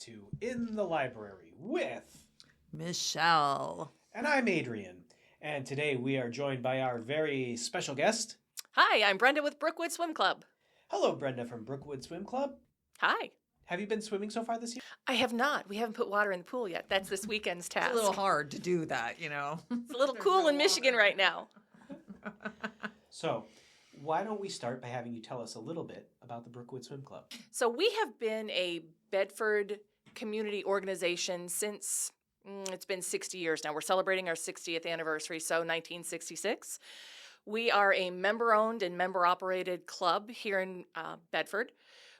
to In the Library with Michelle. And I'm Adrian. And today we are joined by our very special guest. Hi, I'm Brenda with Brookwood Swim Club. Hello, Brenda from Brookwood Swim Club. Hi. Have you been swimming so far this year? I have not. We haven't put water in the pool yet. That's this weekend's task. It's a little hard to do that, you know. It's a little cool in Michigan right now. So, why don't we start by having you tell us a little bit about the Brookwood Swim Club? So we have been a Bedford community organization since it's been 60 years now. We're celebrating our 60th anniversary, so 1966. We are a member-owned and member-operated club here in Bedford.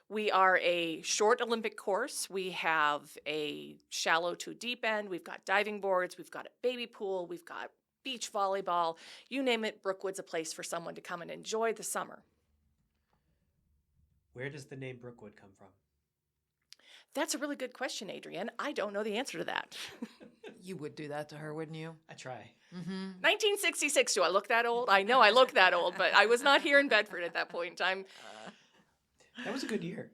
We are a short Olympic course. We have a shallow to deep end. We've got diving boards. We've got a baby pool. We've got beach volleyball. You name it, Brookwood's a place for someone to come and enjoy the summer. Where does the name Brookwood come from? That's a really good question, Adrian. I don't know the answer to that. You would do that to her, wouldn't you? I try. 1966. Do I look that old? I know I look that old, but I was not here in Bedford at that point in time. That was a good year.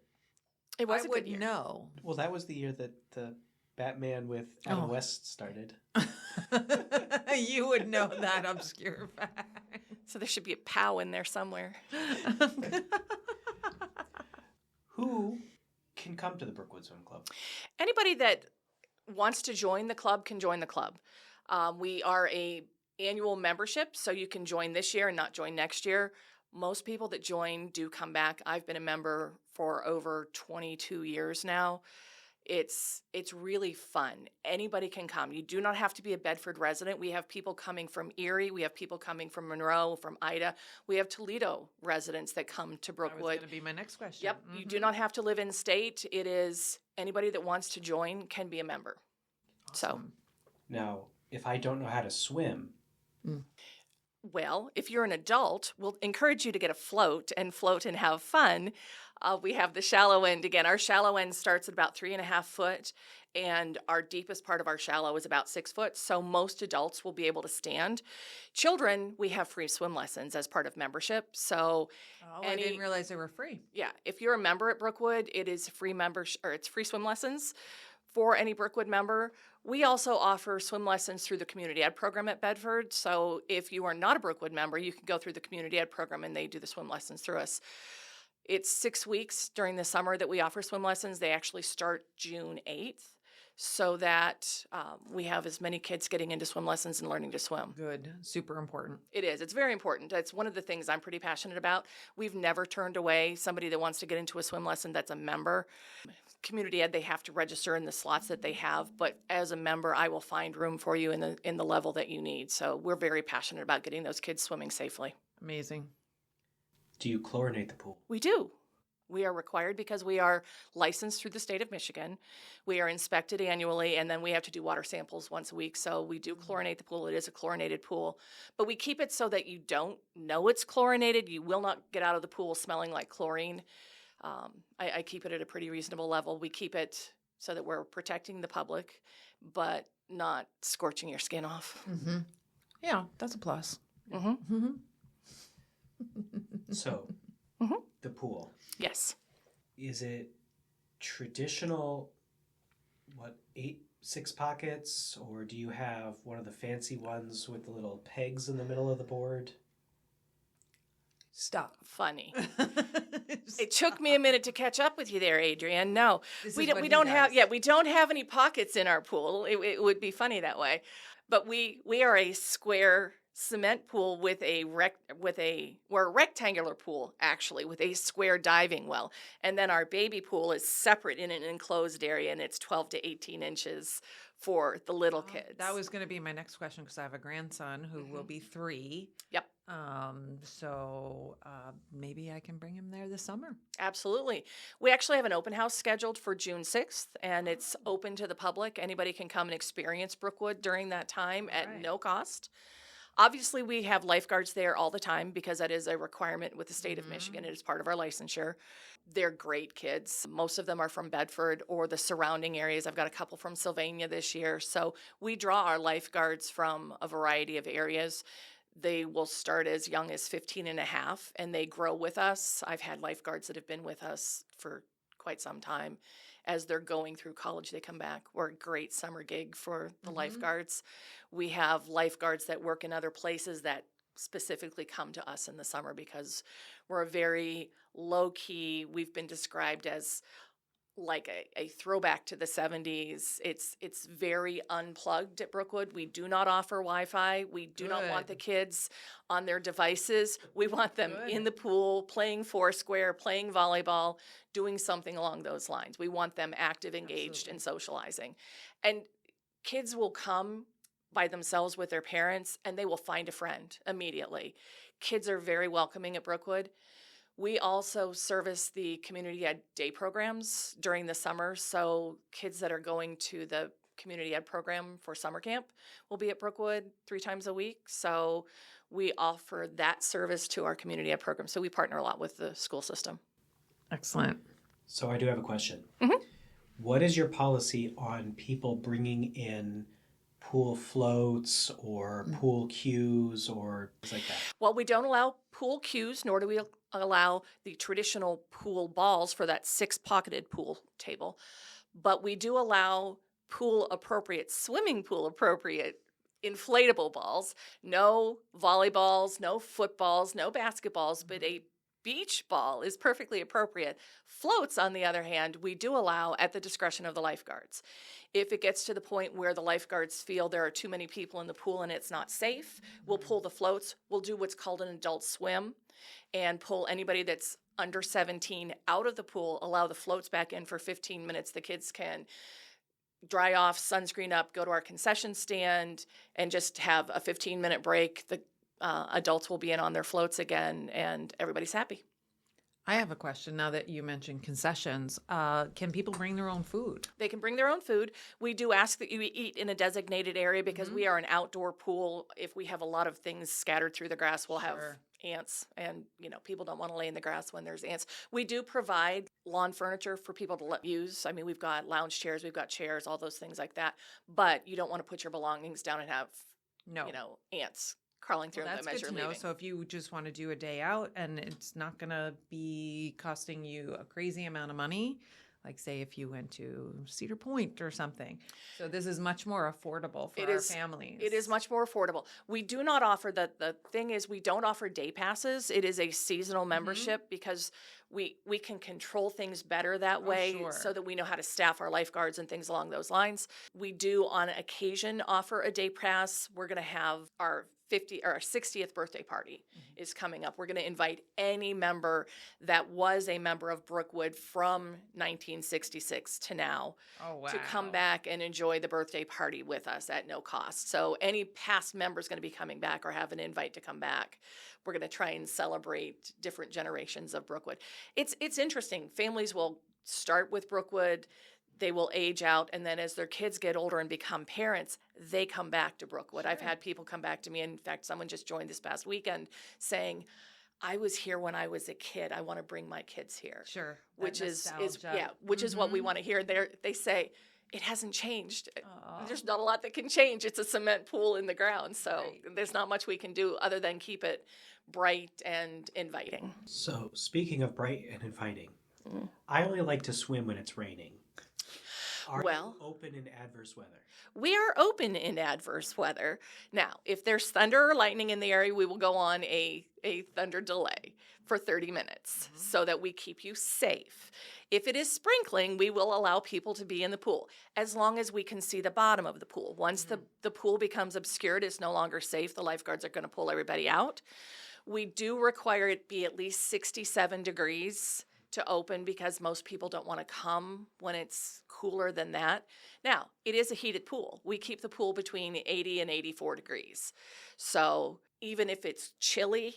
It was I a would good year. know. Well, that was the year that the Batman with Adam West started. You would know that obscure fact. So there should be a POW in there somewhere. Who can come to the Brookwood Swim Club? Anybody that wants to join the club can join the club. We are a annual membership, so you can join this year and not join next year. Most people that join do come back. I've been a member for over 22 years now. It's really fun. Anybody can come. You do not have to be a Bedford resident. We have people coming from Erie. We have people coming from Monroe, from Ida. We have Toledo residents that come to Brookwood. That was going to be my next question. Yep. You do not have to live in state. It is anybody that wants to join can be a member. Awesome. Now, if I don't know how to swim, Well, if you're an adult, we'll encourage you to get a float and have fun. We have the shallow end. Again, our shallow end starts at about 3.5 foot, and our deepest part of our shallow is about 6 foot, so most adults will be able to stand. Children, we have free swim lessons as part of membership. So I didn't realize they were free. yeah, if you're a member at Brookwood, it is free it's free swim lessons for any Brookwood member. We also offer swim lessons through the community ed program at Bedford. So if you are not a Brookwood member, you can go through the community ed program and they do the swim lessons through us. It's 6 weeks during the summer that we offer swim lessons. They actually start June 8th so that we have as many kids getting into swim lessons and learning to swim. Good. Super important. It is. It's very important. It's one of the things I'm pretty passionate about. We've never turned away somebody that wants to get into a swim lesson that's a member. Community ed, they have to register in the slots that they have, but as a member, I will find room for you in the level that you need. So we're very passionate about getting those kids swimming safely. Amazing. do you chlorinate the pool? We do. We are required because we are licensed through the state of Michigan. We are inspected annually, and then we have to do water samples once a week. So we do chlorinate the pool. It is a chlorinated pool. But we keep it so that you don't know it's chlorinated. You will not get out of the pool smelling like chlorine. I keep it at a pretty reasonable level. We keep it so that we're protecting the public, but not scorching your skin off. Mm-hmm. Yeah, that's a plus. Mm-hmm. Mm-hmm. So, Mhm. the pool, Yes. is it traditional, 6 pockets, or do you have one of the fancy ones with the little pegs in the middle of the board? Stop. Funny. It took me a minute to catch up with you there, Adrienne. No, we don't have any pockets in our pool. It would be funny that way, but we are a square cement pool we're a rectangular pool actually with a square diving well, and then our baby pool is separate in an enclosed area, and it's 12 to 18 inches for the little kids. That was going to be my next question because I have a grandson who will be 3. Yep. So maybe I can bring him there this summer. Absolutely. We actually have an open house scheduled for June 6th, and it's open to the public. Anybody can come and experience Brookwood during that time at Right. no cost. Obviously, we have lifeguards there all the time because that is a requirement with the state of Michigan. It is part of our licensure. They're great kids. Most of them are from Bedford or the surrounding areas. I've got a couple from Sylvania this year. So we draw our lifeguards from a variety of areas. They will start as young as 15 and a half, and they grow with us. I've had lifeguards that have been with us for quite some time, as they're going through college, they come back. We're a great summer gig for the lifeguards. We have lifeguards that work in other places that specifically come to us in the summer because we're a very low-key, we've been described as like a throwback to the 70s. It's very unplugged at Brookwood. We do not offer Wi-Fi. We do not want the kids on their devices. We want them in the pool, playing foursquare, playing volleyball, doing something along those lines. We want them active, engaged, and socializing. And kids will come by themselves with their parents, and they will find a friend immediately. Kids are very welcoming at Brookwood. We also service the community ed day programs during the summer, so kids that are going to the community ed program for summer camp will be at Brookwood 3 times a week. So we offer that service to our community ed program. So we partner a lot with the school system. Excellent. So I do have a question. Mm-hmm. What is your policy on people bringing in pool floats or pool cues or things like that? Well, we don't allow pool cues, nor do we allow the traditional pool balls for that 6-pocketed pool table. But we do allow pool appropriate, swimming pool appropriate inflatable balls. No volleyballs, no footballs, no basketballs, but a beach ball is perfectly appropriate. Floats, on the other hand, we do allow at the discretion of the lifeguards. If it gets to the point where the lifeguards feel there are too many people in the pool and it's not safe, we'll pull the floats. We'll do what's called an adult swim and pull anybody that's under 17 out of the pool, allow the floats back in for 15 minutes. The kids can dry off, sunscreen up, go to our concession stand, and just have a 15-minute break. The adults will be in on their floats again, and everybody's happy. I have a question now that you mentioned concessions. Can people bring their own food? They can bring their own food. We do ask that you eat in a designated area because we are an outdoor pool. If we have a lot of things scattered through the grass, we'll have ants, and people don't want to lay in the grass when there's ants. We do provide lawn furniture for people to use. I mean, we've got lounge chairs, we've got chairs, all those things like that. But you don't want to put your belongings down and have ants crawling through them as That's you're good to know. leaving. So if you just want to do a day out and it's not going to be costing you a crazy amount of money, like say if you went to Cedar Point or something. So this is much more affordable for our families. It is much more affordable. We do not offer the thing is we don't offer day passes. It is a seasonal membership because we can control things better that way so that we know how to staff our lifeguards and things along those lines. We do on occasion offer a day pass. We're going to have our 60th birthday party is coming up. We're going to invite any member that was a member of Brookwood from 1966 to now to come back and enjoy the birthday party with us at no cost. So any past member is going to be coming back or have an invite to come back. We're going to try and celebrate different generations of Brookwood. It's interesting. Families will start with Brookwood. They will age out, and then as their kids get older and become parents, they come back to Brookwood. I've had people come back to me. In fact, someone just joined this past weekend saying, I was here when I was a kid. I want to bring my kids here. Sure. Which is what we want to hear. They say, it hasn't changed. There's not a lot that can change. It's a cement pool in the ground, so there's not much we can do other than keep it bright and inviting. So speaking of bright and inviting, I only like to swim when it's raining. Are you open in adverse weather? We are open in adverse weather. Now, if there's thunder or lightning in the area, we will go on a thunder delay for 30 minutes so that we keep you safe. If it is sprinkling, we will allow people to be in the pool as long as we can see the bottom of the pool. Once the pool becomes obscured, it's no longer safe. The lifeguards are going to pull everybody out. We do require it be at least 67 degrees to open because most people don't want to come when it's cooler than that. Now, it is a heated pool. We keep the pool between 80 and 84 degrees. So even if it's chilly,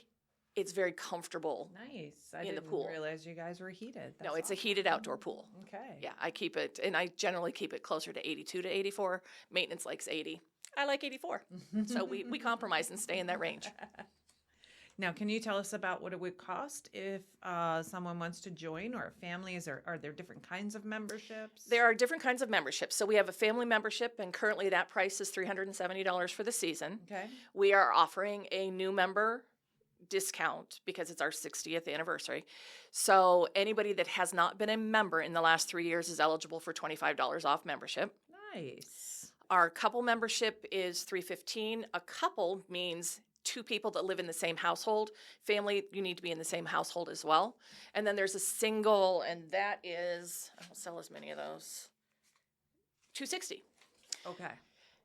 it's very comfortable in the pool. I didn't realize you guys were heated. No, it's a heated outdoor pool. Okay. Yeah, I keep it, and I generally keep it closer to 82 to 84. Maintenance likes 80. I like 84. So we compromise and stay in that range. Now, can you tell us about what it would cost if someone wants to join or a family? Are there different kinds of memberships? There are different kinds of memberships. So we have a family membership, and currently that price is $370 for the season. Okay. We are offering a new member discount because it's our 60th anniversary. So anybody that has not been a member in the last 3 years is eligible for $25 off membership. Nice. Our couple membership is $315. A couple means two people that live in the same household. Family, you need to be in the same household as well. And then there's a single, and that is, I don't sell as many of those, $260. Okay.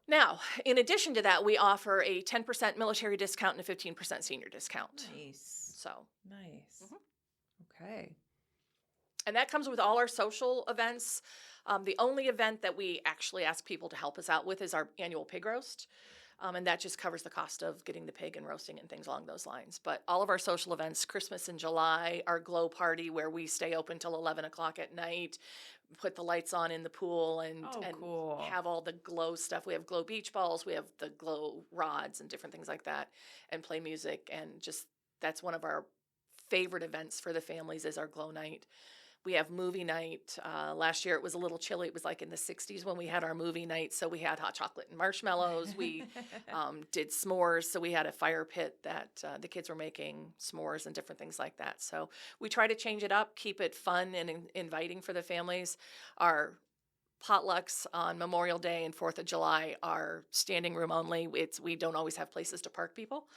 Now, in addition to that, we offer a 10% military discount and a 15% senior discount. Nice. So, Nice. Okay. and that comes with all our social events. The only event that we actually ask people to help us out with is our annual pig roast. And that just covers the cost of getting the pig and roasting and things along those lines. But all of our social events, Christmas in July, our glow party where we stay open till 11 o'clock at night, put the lights on in the pool and Cool. have all the glow stuff. We have glow beach balls, we have the glow rods and different things like that, and play music. And just that's one of our favorite events for the families is our glow night. We have movie night. Last year it was a little chilly. It was like in the 60s when we had our movie night. So we had hot chocolate and marshmallows. We did s'mores. So we had a fire pit that the kids were making s'mores and different things like that. So we try to change it up, keep it fun and inviting for the families. Our potlucks on Memorial Day and 4th of July are standing room only. We don't always have places to park people.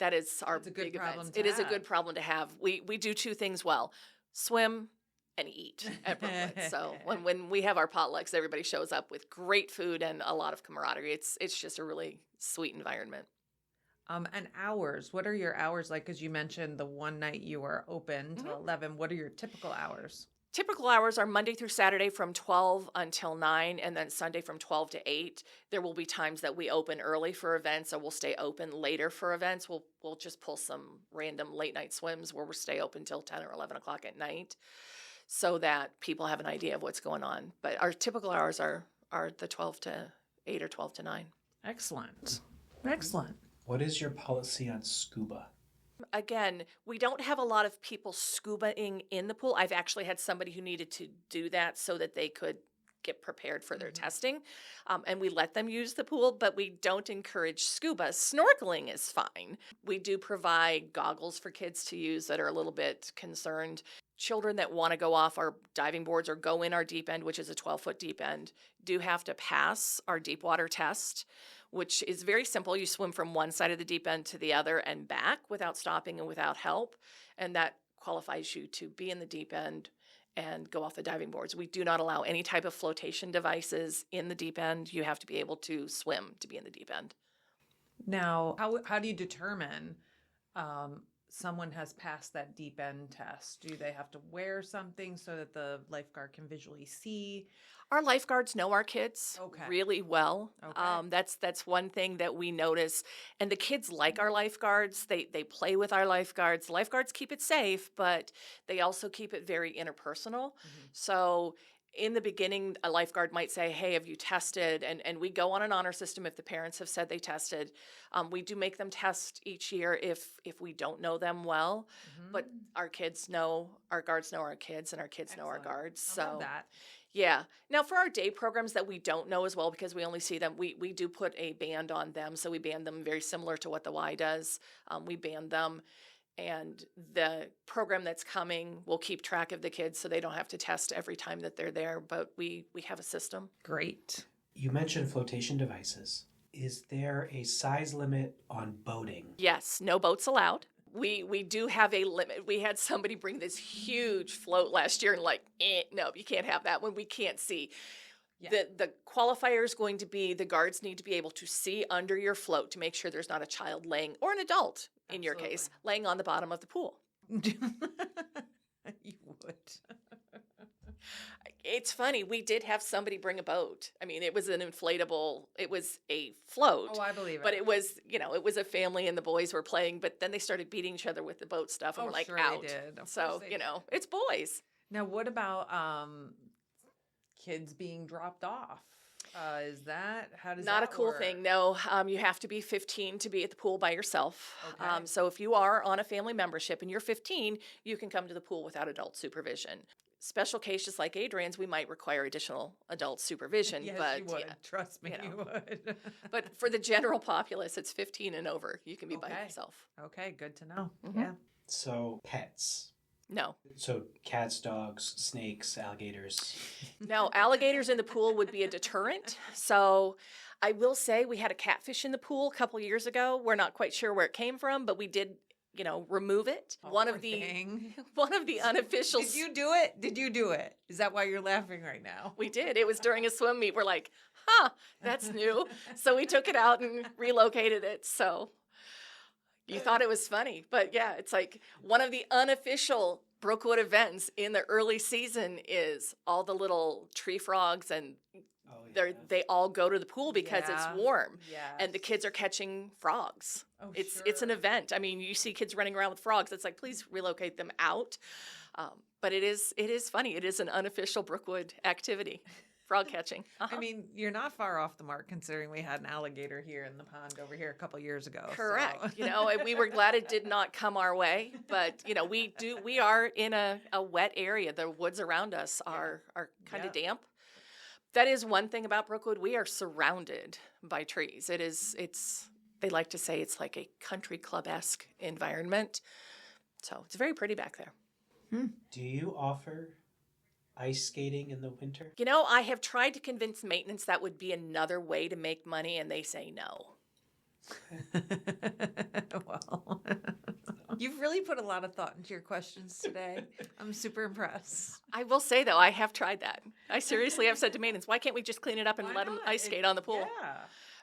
That is our It's a good big problem event. to It is a have. good problem to have. We do two things well: swim and eat at Brookwood. So when we have our potlucks, everybody shows up with great food and a lot of camaraderie. It's just a really sweet environment. And hours. What are your hours like? Because you mentioned the one night you were open till 11. What are your typical hours? Typical hours are Monday through Saturday from 12 until 9, and then Sunday from 12 to 8. There will be times that we open early for events, or we'll stay open later for events. We'll just pull some random late night swims where we'll stay open till 10 or 11 o'clock at night so that people have an idea of what's going on. But our typical hours are the 12 to 8 or 12 to 9. Excellent. Excellent. What is your policy on scuba? Again, we don't have a lot of people scubaing in the pool. I've actually had somebody who needed to do that so that they could get prepared for their testing. And we let them use the pool, but we don't encourage scuba. Snorkeling is fine. We do provide goggles for kids to use that are a little bit concerned. Children that want to go off our diving boards or go in our deep end, which is a 12-foot deep end, do have to pass our deep water test, which is very simple. You swim from one side of the deep end to the other and back without stopping and without help. And that qualifies you to be in the deep end and go off the diving boards. We do not allow any type of flotation devices in the deep end. You have to be able to swim to be in the deep end. Now, how do you determine someone has passed that deep end test? Do they have to wear something so that the lifeguard can visually see? Our lifeguards know our kids Okay. really well. Okay. That's one thing that we notice. And the kids like our lifeguards. They play with our lifeguards. Lifeguards keep it safe, but they also keep it very interpersonal. So in the beginning, a lifeguard might say, hey, have you tested? And we go on an honor system if the parents have said they tested. We do make them test each year if we don't know them well. But our kids know, our guards know our kids, and our kids know our Excellent. guards. I love So that. yeah. Now for our day programs that we don't know as well, because we only see them, we do put a band on them. So we band them very similar to what the Y does. We band them. And the program that's coming will keep track of the kids so they don't have to test every time that they're there. But we have a system. Great. You mentioned flotation devices. Is there a size limit on boating? Yes, no boats allowed. We do have a limit. We had somebody bring this huge float last year and no, you can't have that when we can't see. Yeah. The qualifier is going to be the guards need to be able to see under your float to make sure there's not a child laying, or an adult in your case, laying on the bottom of the pool. You would. It's funny. We did have somebody bring a boat. I mean, it was an inflatable, it was a float. Oh, I believe it. But it was, it was a family and the boys were playing, but then they started beating each other with the boat stuff and Oh, we're like, sure they out. did. Of So, course they did. it's boys. Now, what about kids being dropped off? How does Not that a cool work? thing. No, you have to be 15 to be at the pool by yourself. Okay. So if you are on a family membership and you're 15, you can come to the pool without adult supervision. special cases like Adrian's, we might require additional adult supervision. Yes, but you would. yeah, Trust me, you you know. would. But for the general populace, it's 15 and over. You can be by Okay. yourself. Okay, good to know. Mhm. Yeah. So pets. No. So cats, dogs, snakes, alligators. Now, alligators in the pool would be a deterrent. So I will say we had a catfish in the pool a couple years ago. We're not quite sure where it came from, but we did, remove it. Oh, one poor of the thing. one of the unofficial Did you do it? Did you do it? Is that why you're laughing right now? We did. It was during a swim meet. We're like, that's new. So we took it out and relocated it. So you thought it was funny. But yeah, it's like one of the unofficial Brookwood events in the early season is all the little tree frogs, and Oh, they all go to the pool because Yeah. it's warm. Yeah. And the kids are catching frogs. Oh, It's an sure. event. I mean, you see kids running around with frogs. It's like, please relocate them out. But it is funny. It is an unofficial Brookwood activity, frog catching. I mean, you're not far off the mark considering we had an alligator here in the pond over here a couple years ago. so- Correct. And we were glad it did not come our way. But we are in a wet area. The woods around us are kind of Yeah. damp. That is one thing about Brookwood. We are surrounded by trees. They like to say it's like a country club-esque environment. So it's very pretty back there. Do you offer ice skating in the winter? I have tried to convince maintenance that would be another way to make money, and they say no. Well, you've really put a lot of thought into your questions today. I'm super impressed. I will say, though, I have tried that. I seriously have said to maintenance, why can't we just clean it up and Why let them not? ice skate on the pool? Yeah.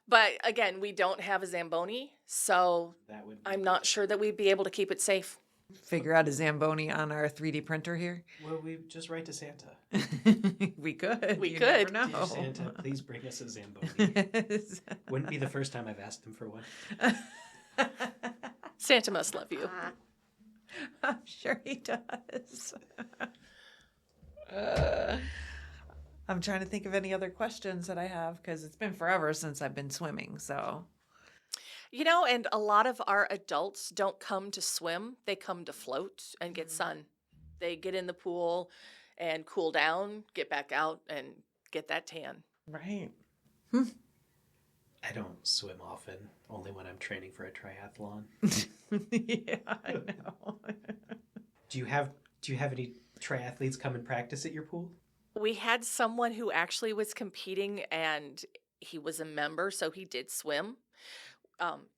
But again, we don't have a Zamboni, so That would be I'm not sure that we'd be able to keep it safe. Figure out a Zamboni on our 3D printer here. Well, we just write to Santa. We could. We You could. never Dear know. Santa, please bring us a Zamboni. Yes. Wouldn't be the first time I've asked him for one. Santa must love you. I'm sure he does. I'm trying to think of any other questions that I have because it's been forever since I've been swimming. So And a lot of our adults don't come to swim. They come to float and get sun. They get in the pool and cool down, get back out and get that tan. right. I don't swim often, only when I'm training for a triathlon. Yeah, I know. Do you have any triathletes come and practice at your pool? We had someone who actually was competing and he was a member, so he did swim.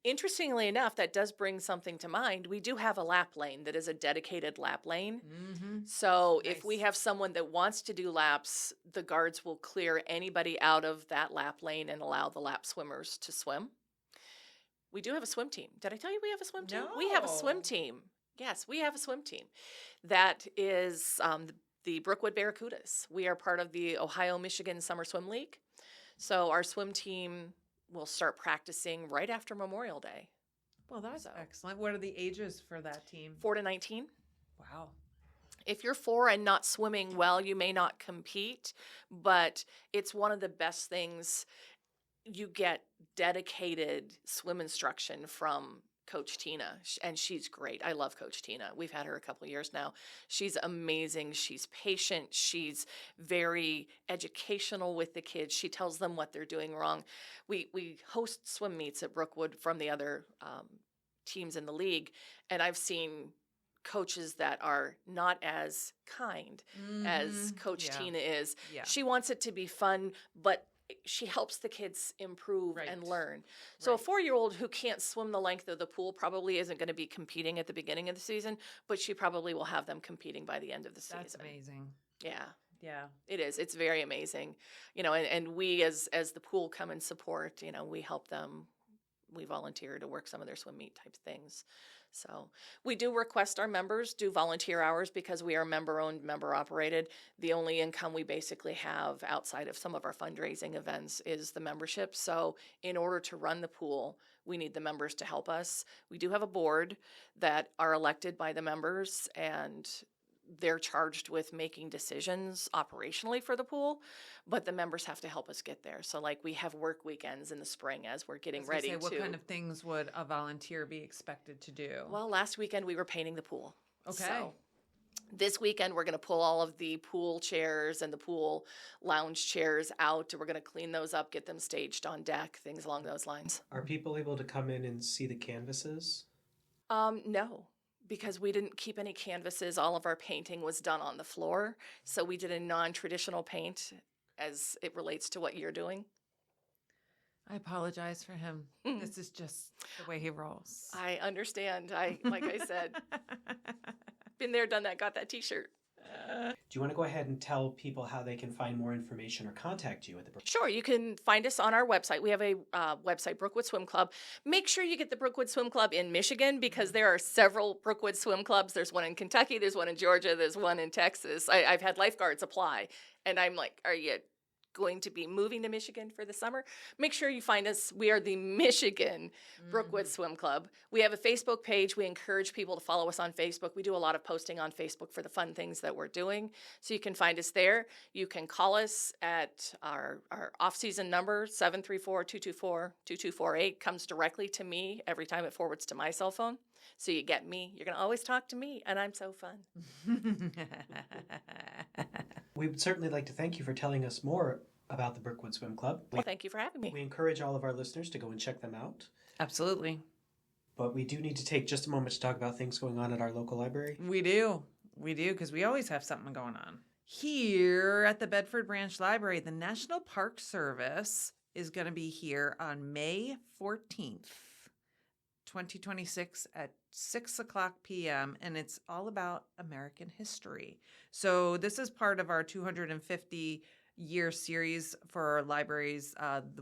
Interestingly enough, that does bring something to mind. We do have a lap lane that is a dedicated lap lane. Mm-hmm. So if we Nice. have someone that wants to do laps, the guards will clear anybody out of that lap lane and allow the lap swimmers to swim. We do have a swim team. Did I tell you we have a swim team? We have a swim No. team. Yes, we have a swim team. That is the Brookwood Barracudas. We are part of the Ohio-Michigan Summer Swim League. So our swim team will start practicing right after Memorial Day, Well, that's So- excellent. What are the ages for that team? 4 to 19. Wow. If you're 4 and not swimming well, you may not compete, but it's one of the best things. You get dedicated swim instruction from Coach Tina, and she's great. I love Coach Tina. We've had her a couple of years now. She's amazing. She's patient. She's very educational with the kids. She tells them what they're doing wrong. We host swim meets at Brookwood from the other teams in the league, and I've seen coaches that are not as kind as Coach Yeah. Tina is. Yeah. She wants it to be fun, but she helps the kids improve and Right. learn. So a Right. 4-year-old who can't swim the length of the pool probably isn't going to be competing at the beginning of the season, but she probably will have them competing by the end of the season. That's amazing. Yeah. Yeah. It is. It's very amazing. And we as the pool come and support, we help them. We volunteer to work some of their swim meet type things. So we do request our members do volunteer hours because we are member-owned, member-operated. The only income we basically have outside of some of our fundraising events is the membership. So in order to run the pool, we need the members to help us. We do have a board that are elected by the members, and they're charged with making decisions operationally for the pool, but the members have to help us get there. So like we have work weekends in the spring as we're getting ready to. What kind of things would a volunteer be expected to do? Well, last weekend we were painting the pool. Okay. So This weekend, we're going to pull all of the pool chairs and the pool lounge chairs out. We're going to clean those up, get them staged on deck, things along those lines. Are people able to come in and see the canvases? No, because we didn't keep any canvases. All of our painting was done on the floor. So we did a non-traditional paint as it relates to what you're doing. I apologize for him. This is just the way he rolls. I understand. Like I said, been there, done that, got that t-shirt. Do you want to go ahead and tell people how they can find more information or contact you at the Brookwood? Sure, you can find us on our website. We have a website, Brookwood Swim Club. Make sure you get the Brookwood Swim Club in Michigan because there are several Brookwood Swim Clubs. There's one in Kentucky, there's one in Georgia, there's one in Texas. I've had lifeguards apply, and I'm like, are you going to be moving to Michigan for the summer? Make sure you find us. We are the Michigan Brookwood Swim Club. We have a Facebook page. We encourage people to follow us on Facebook. We do a lot of posting on Facebook for the fun things that we're doing. So you can find us there. You can call us at our off-season number, 734-224-2248. Comes directly to me. Every time it forwards to my cell phone. So you get me. You're going to always talk to me, and I'm so fun. We would certainly like to thank you for telling us more about the Brookwood Swim Club. Well, thank you for having me. We encourage all of our listeners to go and check them out. Absolutely. But we do need to take just a moment to talk about things going on at our local library. We do, because we always have something going on. Here at the Bedford Branch Library, the National Park Service is going to be here on May 14th. 2026 at 6:00 p.m. and it's all about American history. So this is part of our 250-year series for our libraries,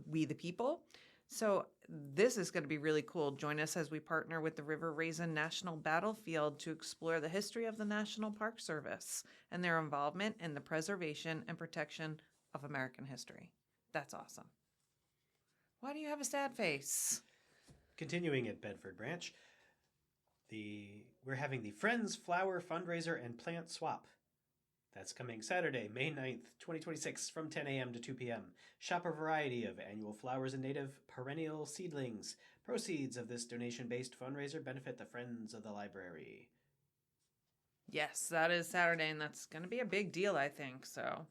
We the People. So this is going to be really cool. Join us as we partner with the River Raisin National Battlefield to explore the history of the National Park Service and their involvement in the preservation and protection of American history. That's awesome. Why do you have a sad face? Continuing at Bedford Branch, we're having the Friends Flower Fundraiser and Plant Swap. That's coming Saturday, May 9th, 2026, from 10 a.m. to 2 p.m. Shop a variety of annual flowers and native perennial seedlings. Proceeds of this donation-based fundraiser benefit the Friends of the Library. Yes, that is Saturday, and that's going to be a big deal, I think. So,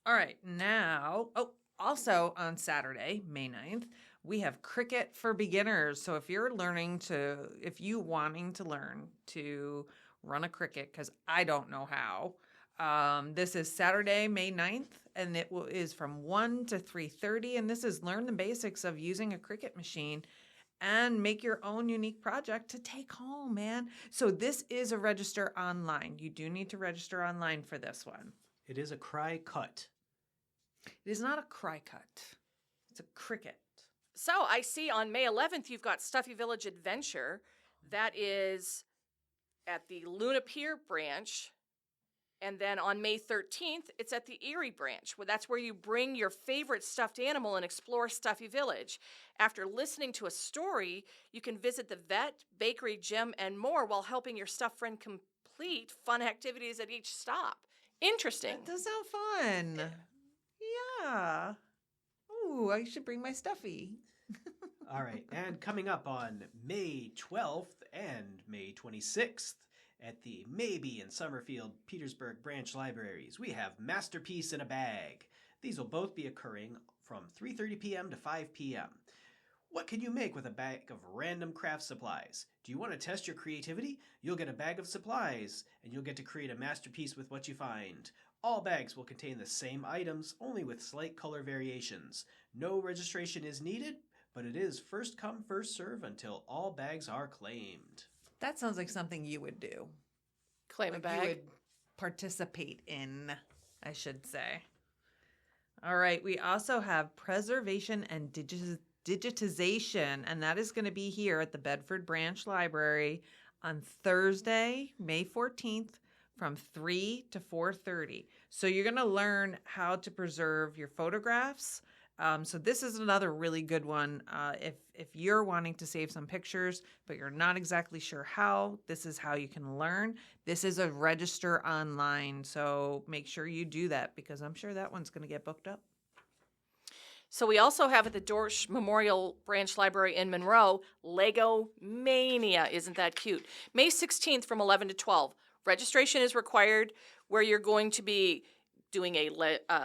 all right, now, also on Saturday, May 9th, we have cricket for beginners. So if you wanting to learn to run a cricket, because I don't know how, this is Saturday, May 9th, and it is from 1 to 3:30. And this is learn the basics of using a cricket machine and make your own unique project to take home, man. So this is a register online. You do need to register online for this one. It is a cry cut. It is not a cry cut. It's a cricket. So I see on May 11th, you've got Stuffy Village Adventure. That is at the Luna Pier branch. And then on May 13th, it's at the Erie branch. That's where you bring your favorite stuffed animal and explore Stuffy Village. After listening to a story, you can visit the vet, bakery, gym, and more while helping your stuffed friend complete fun activities at each stop. Interesting. That does sound fun. Yeah. Ooh, I should bring my stuffy. All right, and coming up on May 12th and May 26th at the Maybe and Summerfield Petersburg Branch Libraries, we have Masterpiece in a Bag. These will both be occurring from 3:30 p.m. to 5 p.m. What can you make with a bag of random craft supplies? Do you want to test your creativity? You'll get a bag of supplies, and you'll get to create a masterpiece with what you find. All bags will contain the same items, only with slight color variations. No registration is needed, but it is first come, first serve until all bags are claimed. That sounds like something you would do. Claim a You bag. would participate in, I should say. All right, we also have preservation and digitization, and that is going to be here at the Bedford Branch Library on Thursday, May 14th, from 3 to 4:30. So you're going to learn how to preserve your photographs. So this is another really good one. If you're wanting to save some pictures, but you're not exactly sure how, this is how you can learn. This is a register online. So make sure you do that because I'm sure that one's going to get booked up. So we also have at the Dorsch Memorial Branch Library in Monroe, Lego Mania. Isn't that cute? May 16th from 11 to 12. Registration is required where you're going to be doing a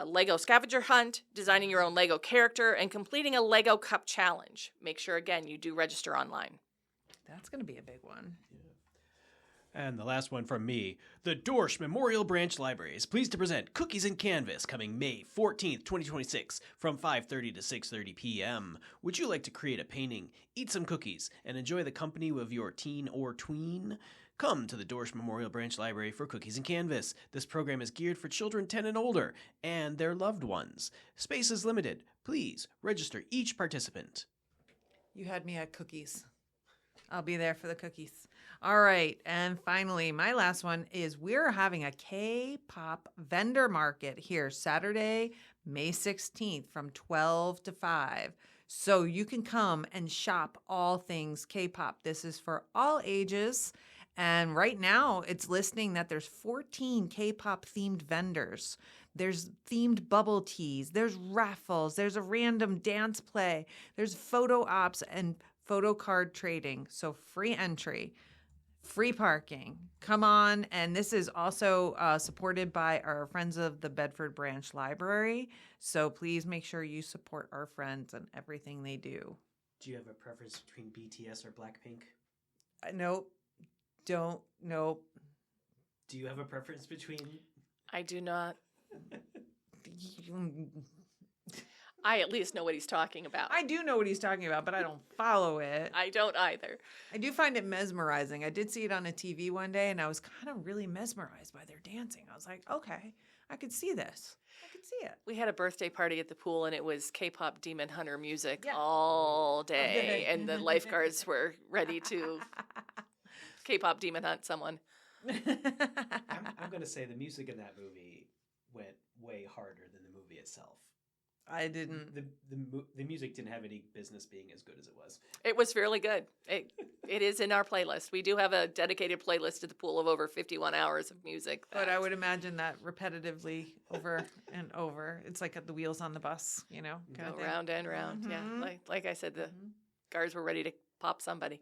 Lego scavenger hunt, designing your own Lego character, and completing a Lego Cup challenge. Make sure, again, you do register online. That's going to be a big one. And the last one from me. The Dorsch Memorial Branch Library is pleased to present Cookies and Canvas coming May 14th, 2026 from 5:30 to 6:30 p.m. Would you like to create a painting, eat some cookies, and enjoy the company of your teen or tween? Come to the Dorsch Memorial Branch Library for Cookies and Canvas. This program is geared for children 10 and older and their loved ones. Space is limited. Please register each participant. You had me at cookies. I'll be there for the cookies. All right. And finally, my last one is we're having a K-pop vendor market here Saturday, May 16th from 12 to 5. So you can come and shop all things K-pop. This is for all ages. And right now it's listing that there's 14 K-pop themed vendors. There's themed bubble teas. There's raffles. There's a random dance play. There's photo ops and photo card trading. So free entry, free parking. Come on. And this is also supported by our friends of the Bedford Branch Library. So please make sure you support our friends and everything they do. Do you have a preference between BTS or Blackpink? Nope. Don't. Nope. Do you have a preference between... I do not. I at least know what he's talking about. I do know what he's talking about, but I don't follow it. I don't either. I do find it mesmerizing. I did see it on a TV one day, and I was kind of really mesmerized by their dancing. I was like, okay, I could see this. I could see it. We had a birthday party at the pool, and it was K-pop Demon Hunter music Yeah. all day, and the lifeguards were ready to K-pop Demon Hunt someone. I'm going to say the music in that movie went way harder than the movie itself. I didn't. The music didn't have any business being as good as it was. It was fairly good. It is in our playlist. We do have a dedicated playlist at the pool of over 51 hours of music. But I would imagine that repetitively over and over. It's like at the wheels on the bus, you know? Kind of go thing. round and round. Mhm. Yeah, like I said, the guards were ready to pop somebody.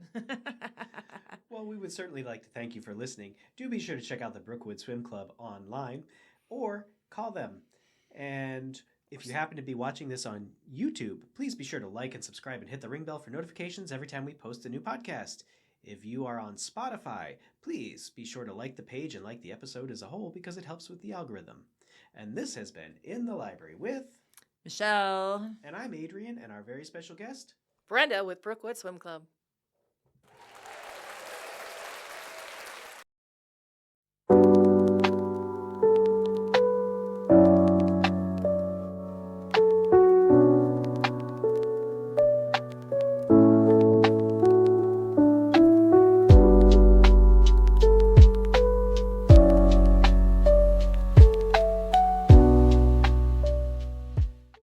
Well, we would certainly like to thank you for listening. Do be sure to check out the Brookwood Swim Club online or call them. And if you happen to be watching this on YouTube, please be sure to like and subscribe and hit the ring bell for notifications every time we post a new podcast. If you are on Spotify, please be sure to like the page and like the episode as a whole because it helps with the algorithm. And this has been In the Library with Michelle. And I'm Adrian and our very special guest, Brenda with Brookwood Swim Club.